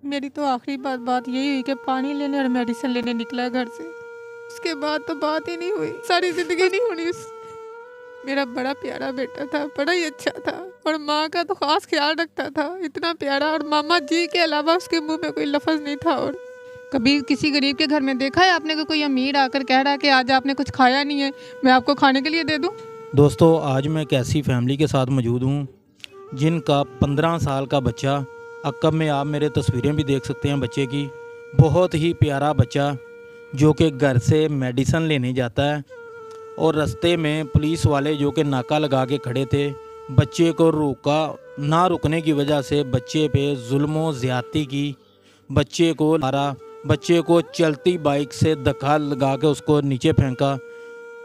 मेरी तो आखिरी बात यही हुई कि पानी लेने और मेडिसिन लेने निकला घर से। उसके बाद तो बात ही नहीं हुई, सारी ज़िंदगी नहीं होनी उससे। मेरा बड़ा प्यारा बेटा था, बड़ा ही अच्छा था और माँ का तो ख़ास ख्याल रखता था, इतना प्यारा। और मामा जी के अलावा उसके मुंह में कोई लफ्ज़ नहीं था। और कभी किसी गरीब के घर में देखा है आपने कि कोई अमीर आकर कह रहा है कि आज आपने कुछ खाया नहीं है, मैं आपको खाने के लिए दे दूँ? दोस्तों, आज मैं एक ऐसी फैमिली के साथ मौजूद हूँ जिनका 15 साल का बच्चा, अक्कब में आप मेरे तस्वीरें भी देख सकते हैं बच्चे की, बहुत ही प्यारा बच्चा जो कि घर से मेडिसिन लेने जाता है और रास्ते में पुलिस वाले जो कि नाका लगा के खड़े थे, बच्चे को रोका। ना रुकने की वजह से बच्चे पे जुल्म ज़्यादती की, बच्चे को मारा, बच्चे को चलती बाइक से धक्का लगा के उसको नीचे फेंका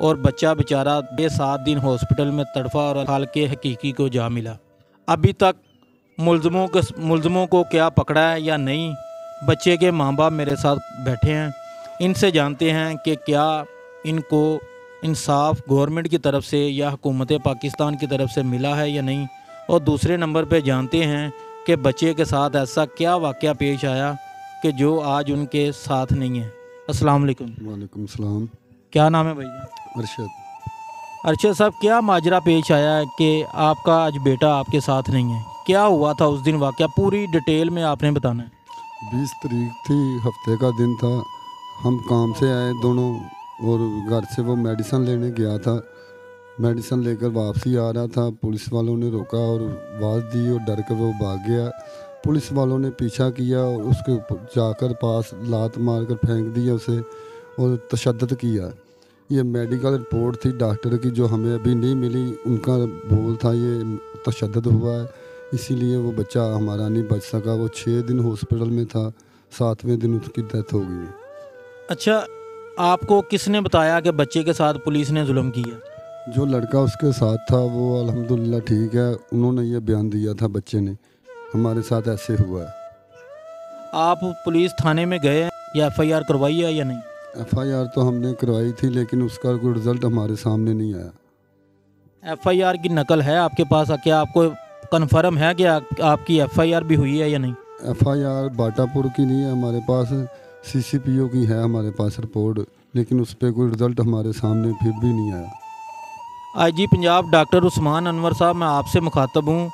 और बच्चा बेचारा 6-7 दिन हॉस्पिटल में तड़फा और हाल के हकीकी को जा मिला। अभी तक मुलज़मों को क्या पकड़ा है या नहीं, बच्चे के माँ बाप मेरे साथ बैठे हैं, इनसे जानते हैं कि क्या इनको इंसाफ गवर्नमेंट की तरफ से या हुकूमत पाकिस्तान की तरफ से मिला है या नहीं। और दूसरे नंबर पे जानते हैं कि बच्चे के साथ ऐसा क्या वाक़या पेश आया कि जो आज उनके साथ नहीं है। अस्सलाम वालेकुम। वालेकुम सलाम। क्या नाम है भाई? अरशद। अर्शद साहब, क्या माजरा पेश आया है कि आपका आज बेटा आपके साथ नहीं है? क्या हुआ था उस दिन वाक़या, पूरी डिटेल में आपने बताना है। 20 तारीख थी, हफ्ते का दिन था। हम काम से आए दोनों और घर से वो मेडिसिन लेने गया था। मेडिसिन लेकर वापसी आ रहा था, पुलिस वालों ने रोका और आवाज़ दी और डर कर वो भाग गया। पुलिस वालों ने पीछा किया और उसके ऊपर जाकर पास लात मार कर फेंक दिया उसे और तशद्दुद किया। ये मेडिकल रिपोर्ट थी डॉक्टर की जो हमें अभी नहीं मिली, उनका बोल था ये तशद्दुद हुआ है, इसीलिए वो बच्चा हमारा नहीं बच सका। वो 6 दिन हॉस्पिटल में था, 7वें दिन उसकी डेथ हो गई। अच्छा, आपको किसने बताया कि बच्चे के साथ पुलिस ने जुल्म किया? जो लड़का उसके साथ था वो अल्हम्दुलिल्लाह ठीक है, उन्होंने ये बयान दिया था बच्चे ने, हमारे साथ ऐसे हुआ है। आप पुलिस थाने में गए या FIR करवाई है या नहीं? FIR तो हमने करवाई थी लेकिन उसका कोई रिज़ल्ट हमारे सामने नहीं आया। FIR की नकल है आपके पास? क्या आपको कन्फर्म है कि आपकी FIR भी हुई है या नहीं? FIR बाटापुर की नहीं है हमारे पास, CCPO की है हमारे पास रिपोर्ट, लेकिन उस पर कोई रिज़ल्ट हमारे सामने फिर भी नहीं आया। IG पंजाब डॉक्टर उस्मान अनवर साहब, मैं आपसे मुखातब हूँ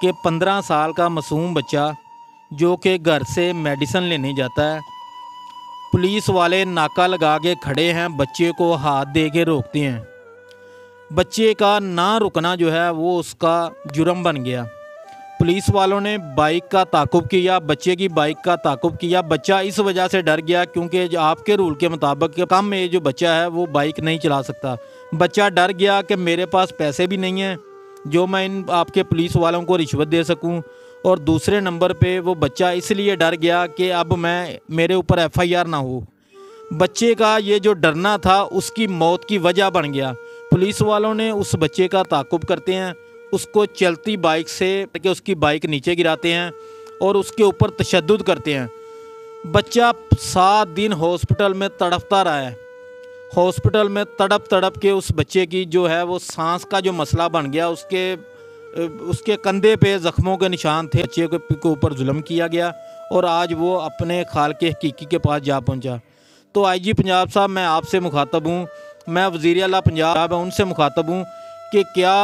कि 15 साल का मासूम बच्चा जो कि घर से मेडिसिन लेने जाता है, पुलिस वाले नाका लगा के खड़े हैं, बच्चे को हाथ दे के रोकते हैं। बच्चे का ना रुकना जो है वो उसका जुर्म बन गया। पुलिस वालों ने बाइक का ताक़ुब किया, बच्चे की बाइक का ताक़ुब किया। बच्चा इस वजह से डर गया क्योंकि जो आपके रूल के मुताबिक कम एज जो बच्चा है वो बाइक नहीं चला सकता। बच्चा डर गया कि मेरे पास पैसे भी नहीं हैं जो मैं इन आपके पुलिस वालों को रिश्वत दे सकूं। और दूसरे नंबर पे वो बच्चा इसलिए डर गया कि अब मेरे ऊपर FIR ना हो। बच्चे का ये जो डरना था उसकी मौत की वजह बन गया। पुलिस वालों ने उस बच्चे का ताक़ुब करते हैं, उसको चलती बाइक से कि उसकी बाइक नीचे गिराते हैं और उसके ऊपर तशद्दुद करते हैं। बच्चा 7 दिन हॉस्पिटल में तड़पता रहा है। हॉस्पिटल में तड़प के उस बच्चे की जो है वो सांस का जो मसला बन गया, उसके कंधे पे ज़ख्मों के निशान थे। बच्चे के ऊपर जुल्म किया गया और आज वो अपने खाल के हकीकी के पास जा पहुंचा। तो IG पंजाब साहब, मैं आपसे मुखातब हूँ, मैं वज़ीर आला पंजाब है उनसे मुखातब हूँ कि क्या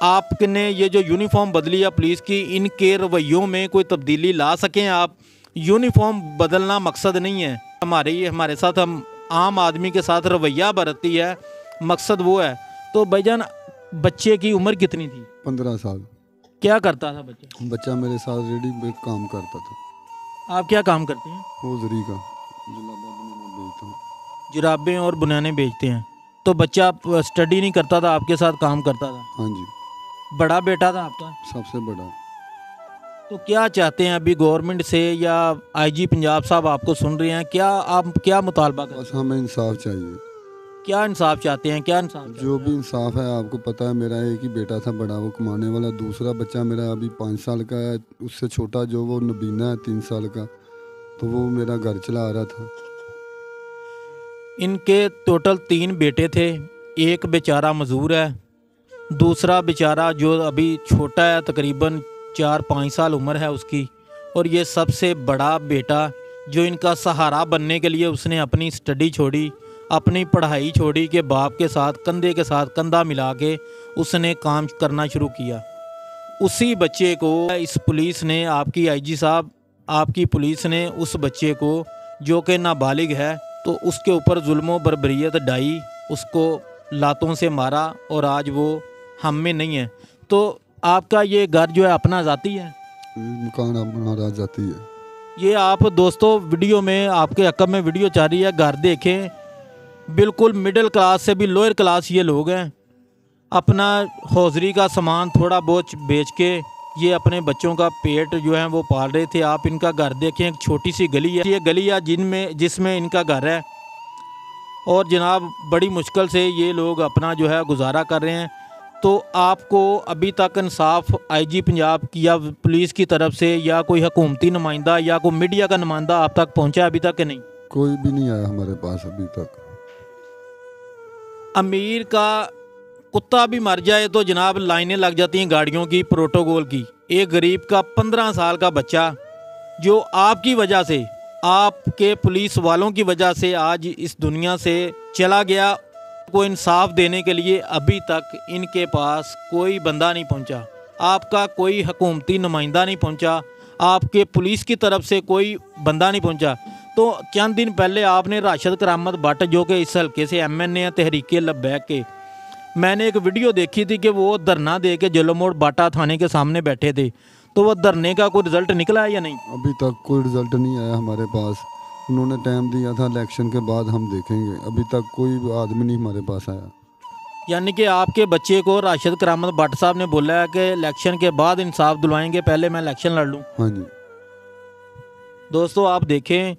आपने ये जो यूनिफॉर्म बदली है पुलिस की, इनके रवैयों में कोई तब्दीली ला सकें आप। यूनिफॉर्म बदलना मकसद नहीं है, हमारे साथ हम आम आदमी के साथ रवैया बरतती है, मकसद वो है। तो भाईजान, बच्चे की उम्र कितनी थी? 15 साल। क्या करता था बच्चा? बच्चा मेरे साथ रेडीमेड काम करता था। आप क्या काम करते हैं? वो जरी का बेचता हूँ। जुराबें और बुनाने बेचते हैं। तो बच्चा स्टडी नहीं करता था, आपके साथ काम करता था? हाँ जी। बड़ा बेटा था आपका? सबसे बड़ा। तो क्या चाहते हैं अभी गवर्नमेंट से या IG पंजाब साहब आपको सुन रहे हैं, आप क्या मुतालबा करते हैं? बस हमें इंसाफ चाहिए। क्या इंसाफ चाहते हैं? क्या इंसाफ? जो भी इंसाफ है, आपको पता है मेरा एक ही बेटा था बड़ा, वो कमाने वाला। दूसरा बच्चा मेरा अभी 5 साल का है, उससे छोटा जो वो नबीना है 3 साल का, तो वो मेरा घर चला रहा था। इनके टोटल 3 बेटे थे। एक बेचारा मजदूर है, दूसरा बेचारा जो अभी छोटा है, तकरीबन 4-5 साल उम्र है उसकी, और ये सबसे बड़ा बेटा जो इनका सहारा बनने के लिए उसने अपनी स्टडी छोड़ी, अपनी पढ़ाई छोड़ी कि बाप के साथ कंधे के साथ कंधा मिला के उसने काम करना शुरू किया। उसी बच्चे को इस पुलिस ने, आपकी आईजी साहब, आपकी पुलिस ने उस बच्चे को जो कि नाबालिग है तो उसके ऊपर जुल्म बर्बरियत ढाई, उसको लातों से मारा और आज वो हम में नहीं है। तो आपका ये घर जो है अपना ज़ाती है? मकान अपना जाती है। ये आप दोस्तों वीडियो में आपके हक़ में वीडियो चाह रही है, घर देखें, बिल्कुल मिडिल क्लास से भी लोअर क्लास ये लोग हैं। अपना हौजरी का सामान थोड़ा बहुत बेच के ये अपने बच्चों का पेट जो है वो पाल रहे थे। आप इनका घर देखें, एक छोटी सी गली है, ये गली है जिसमें इनका घर है और जनाब बड़ी मुश्किल से ये लोग अपना जो है गुजारा कर रहे हैं। तो आपको अभी तक इंसाफ आईजी पंजाब की या पुलिस की तरफ से या कोई हुकूमती नुमाइंदा या कोई मीडिया का नुमाइंदा आप तक पहुंचा अभी तक कि नहीं? कोई भी नहीं आया हमारे पास अभी तक। अमीर का कुत्ता भी मर जाए तो जनाब लाइनें लग जाती हैं गाड़ियों की, प्रोटोकॉल की। एक गरीब का 15 साल का बच्चा जो आपकी वजह से, आपके पुलिस वालों की वजह से आज इस दुनिया से चला गया, को इंसाफ देने के लिए अभी तक इनके पास कोई बंदा नहीं पहुंचा। आपका कोई हुकूमती नुमाइंदा नहीं पहुंचा, आपके पुलिस की तरफ से कोई बंदा नहीं पहुंचा। तो चंद दिन पहले आपने राशिद करामत भट्ट जो कि इस हल्के से MNA हैं तहरीक लब्बैक के, मैंने एक वीडियो देखी थी कि वो धरना दे के जलो मोड़ बाटा थाने के सामने बैठे थे। तो वो धरने का कोई रिज़ल्ट निकला है या नहीं? अभी तक कोई रिज़ल्ट नहीं आया हमारे पास। उन्होंने टाइम दिया था इलेक्शन के बाद हम देखेंगे, अभी तक कोई आदमी नहीं हमारे पास आया। यानी कि आपके बच्चे को राशिद करामत भट्ट साहब ने बोला है कि इलेक्शन के बाद इंसाफ दिलवाएंगे, पहले मैं इलेक्शन लड़ लूँ। हाँ जी दोस्तों आप देखें,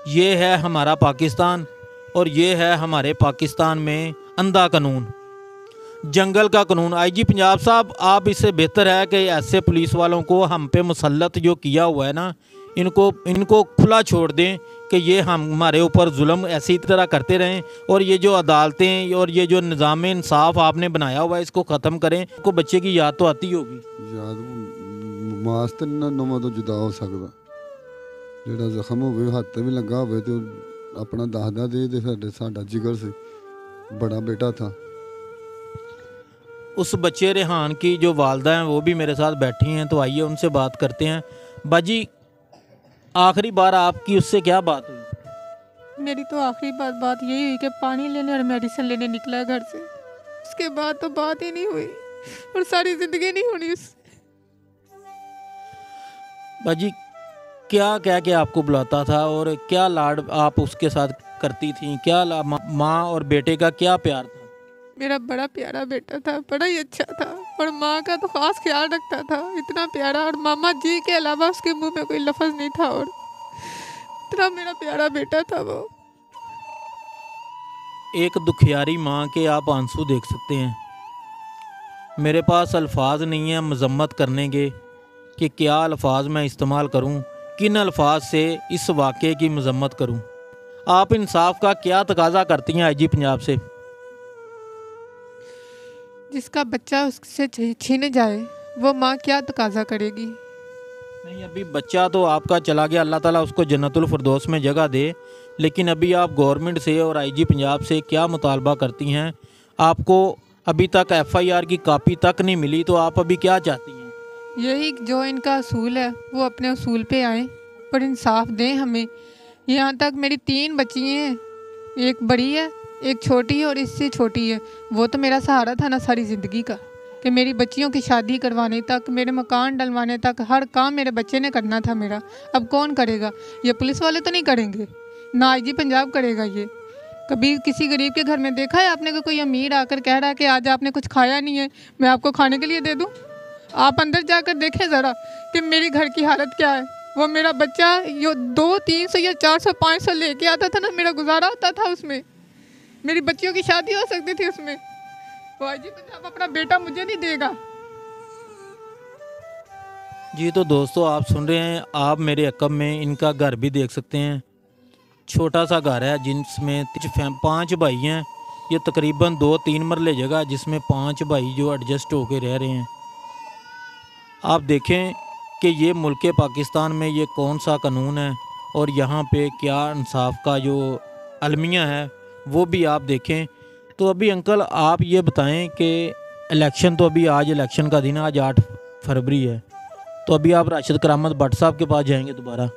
ये है हमारा पाकिस्तान और ये है हमारे पाकिस्तान में अंधा कानून, जंगल का कानून। आईजी पंजाब साहब, आप इससे बेहतर है कि ऐसे पुलिस वालों को हम पे मुसल्लत जो किया हुआ है ना, इनको खुला छोड़ दें कि ये हमारे ऊपर जुल्म ऐसी तरह करते रहें। और ये जो अदालतें और ये जो निज़ाम इंसाफ आपने बनाया हुआ है इसको ख़त्म करें। आपको बच्चे की याद तो आती होगी? याद मास्टर ना नवा तो जुदा हो सकता, ਜਿਹੜਾ ਜ਼ਖਮ ਹੋਵੇ ਹੱਥ ਵੀ ਲੱਗਾ ਹੋਵੇ ਤੇ ਆਪਣਾ ਦੱਸਦਾ ਦੇ ਫਿਰ ਸਾਡਾ ਜਿਗਰ ਸੀ, बड़ा बेटा था। उस बच्चे रेहान की जो वालदा हैं वो भी मेरे साथ बैठी हैं, तो आइए उनसे बात करते हैं। बाजी, आखिरी बार आपकी उससे क्या बात हुई? मेरी तो आखिरी बात यही हुई कि पानी लेने और मेडिसिन लेने निकला घर से। उसके बाद तो बात ही नहीं हुई और सारी ज़िंदगी नहीं होनी उससे। बाजी, क्या कह के आपको बुलाता था और क्या लाड आप उसके साथ करती थी? क्या माँ और बेटे का क्या प्यार था? मेरा बड़ा प्यारा बेटा था, बड़ा ही अच्छा था और माँ का तो खास ख्याल रखता था, इतना प्यारा। और मामा जी के अलावा उसके मुंह में कोई लफ्ज़ नहीं था और इतना मेरा प्यारा बेटा था वो। एक दुखियारी माँ के आप आंसू देख सकते हैं। मेरे पास अल्फाज नहीं है मजम्मत करने के कि क्या अल्फाज मैं इस्तेमाल करूं, किन अल्फाज से इस वाक़े की मजम्मत करूं। आप इंसाफ का क्या तकाजा करती हैं आईजी पंजाब से? जिसका बच्चा उससे छीने जाए वो माँ क्या तकाजा करेगी? नहीं, अभी बच्चा तो आपका चला गया, अल्लाह ताला उसको जन्नतुल फिरदौस में जगह दे, लेकिन अभी आप गवर्नमेंट से और आईजी पंजाब से क्या मुतालबा करती हैं? आपको अभी तक FIR की कापी तक नहीं मिली, तो आप अभी क्या चाहती हैं? यही जो इनका असूल है वो अपने असूल पे आए और इंसाफ दें हमें। यहाँ तक मेरी 3 बच्ची हैं, एक बड़ी है, एक छोटी है और इससे छोटी है। वो तो मेरा सहारा था ना सारी ज़िंदगी का, कि मेरी बच्चियों की शादी करवाने तक, मेरे मकान डलवाने तक हर काम मेरे बच्चे ने करना था मेरा। अब कौन करेगा? ये पुलिस वाले तो नहीं करेंगे, ना आईजी पंजाब करेगा। ये कभी किसी गरीब के घर में देखा है आपने कि कोई अमीर आकर कह रहा है कि आज आपने कुछ खाया नहीं है, मैं आपको खाने के लिए दे दूँ? आप अंदर जाकर देखें ज़रा कि मेरी घर की हालत क्या है। वो मेरा बच्चा यो 200-300 या 400-500 लेके आता था ना, मेरा गुजारा होता था उसमें, मेरी बच्चियों की शादी हो सकती थी उसमें। तो आईजी पंजाब अपना बेटा मुझे नहीं देगा। जी तो दोस्तों आप सुन रहे हैं, आप मेरे अकब में इनका घर भी देख सकते हैं। छोटा सा घर है जिसमें 5 भाई हैं। ये तकरीबन 2-3 मरले जगह जिसमें 5 भाई जो एडजस्ट होके रह रहे हैं। आप देखें कि ये मुल्क पाकिस्तान में ये कौन सा कानून है और यहाँ पे क्या इंसाफ का जो अलमिया है वो भी आप देखें। तो अभी अंकल आप ये बताएं कि इलेक्शन तो अभी आज इलेक्शन का दिन है, आज 8 फरवरी है, तो अभी आप राशिद करामत भट्ट साहब के पास जाएंगे दोबारा?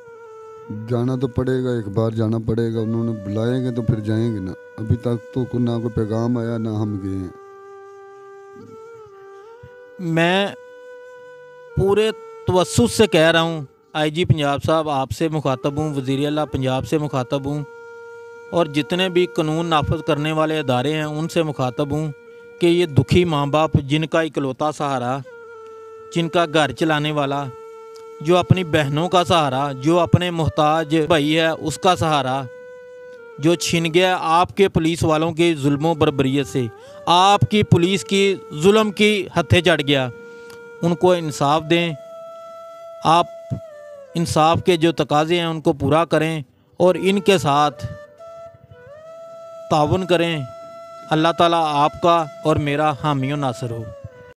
जाना तो पड़ेगा, एक बार जाना पड़ेगा, उन्होंने बुलाएंगे तो फिर जाएंगे ना। अभी तक तो ना कोई पैगाम आया ना हम गए हैं। मैं पूरे तवस्सुस से कह रहा हूँ, आईजी पंजाब साहब आपसे मुखातब हूँ, वज़ीर आला पंजाब से मुखातब हूँ और जितने भी कानून नाफज करने वाले अदारे हैं उनसे मुखातब हूँ कि ये दुखी माँ बाप जिनका इकलौता सहारा, जिनका घर चलाने वाला, जो अपनी बहनों का सहारा, जो अपने मोहताज भाई है उसका सहारा, जो छिन गया आपके पुलिस वालों के जुल्मों बर्बरियत से, आपकी पुलिस की जुल्म की हत्थे चढ़ गया, उनको इंसाफ दें। आप इंसाफ के जो तकाज़े हैं उनको पूरा करें और इनके साथ ताउन करें। अल्लाह ताला आपका और मेरा हामी व नासर हो।